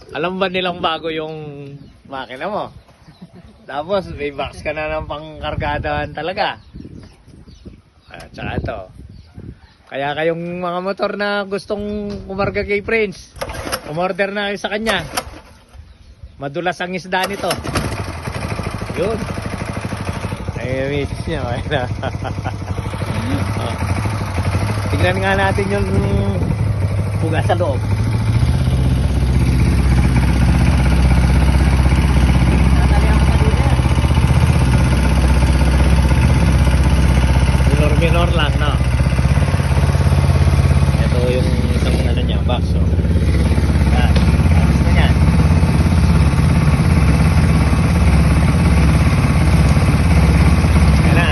Alam ba nilang bago yung makina mo? Tapos may box ka na ng pangkargadaan talaga. At saka ito. Kaya kayong mga motor na gustong kumarga kay Prince, umorder na kayo sa kanya. Madulas ang isda nito. Yun. Ay, miss niya. Oh. Tignan nga natin yung buga sa loob. Minor lang, no? Ito yung isang ano niya, box. So. Yan. Box na yan. Yan na.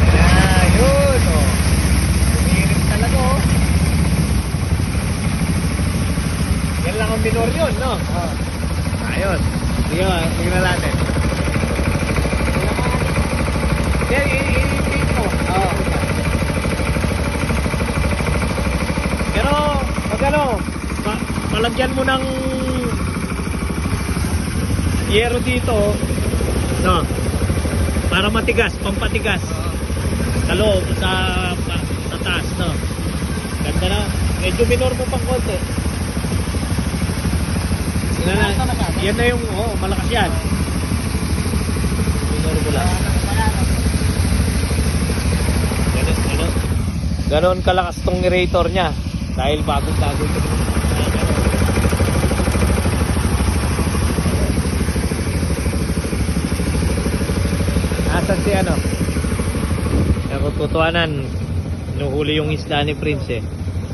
Yan na. Yun. Oh. Umiirit talaga, oh. Yan lang ang minor yun, no? Oh. Ayun. Sige, tingnan natin. Yan, oh. Pero pag ano, palagyan mo ng yero dito, no? Para matigas, pampatigas. Sa loob, sa taas, no? Ganda na. Medyo minor mo pang konti. Yan na yung, oh, malakas yan. Minor mo lang. Ganon kalakas tong aerator niya dahil bagong-bago ito. Asan si ano? Kung tutuanan, nuhuli yung isda ni Prince eh.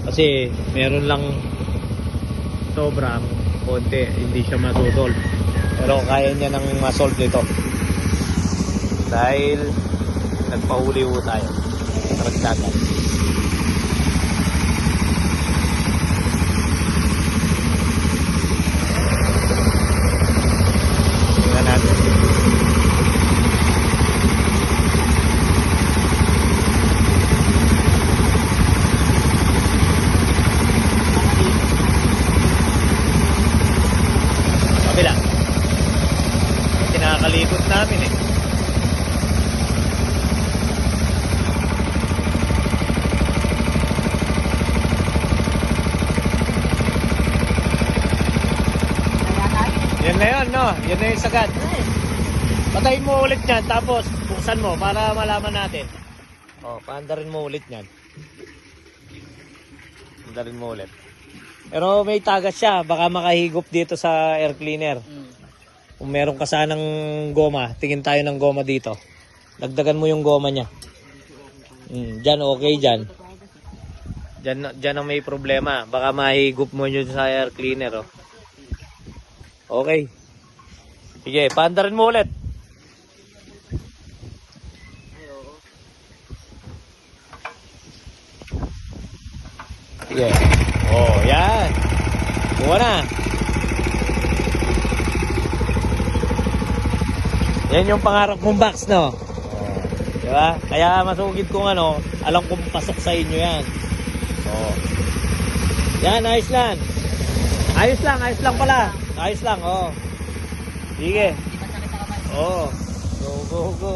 Kasi meron lang sobrang konti, hindi siya masusolve. Pero kaya niya nang masolve ito. Dahil nagpahuli ho tayo. Karagdagan. Kabila. Kinakalikot namin eh. Yan na yun, no? Yan na yung sagad. Patayin mo ulit yan, tapos buksan mo para malaman natin. O, paandarin mo ulit yan. Paandarin mo ulit. Pero may tagas siya, baka makahigop dito sa air cleaner. Kung meron ka sanang goma, tingin tayo ng goma dito. Dagdagan mo yung goma niya. Diyan, okay dyan. Diyan ang may problema. Baka mahigop mo yun sa air cleaner. Oh. Okay. Sige, paandarin mo ulit. Sige. Oh, yan. Buka na. Yan yung pangarap mong box, no? Oh, diba? Kaya masugid kung ano, alam kong pasok sa inyo yan. Oh. Yan, ayos lang. Ayos lang pala. Ayos lang, oh. Sige. Oh. Go, go, go.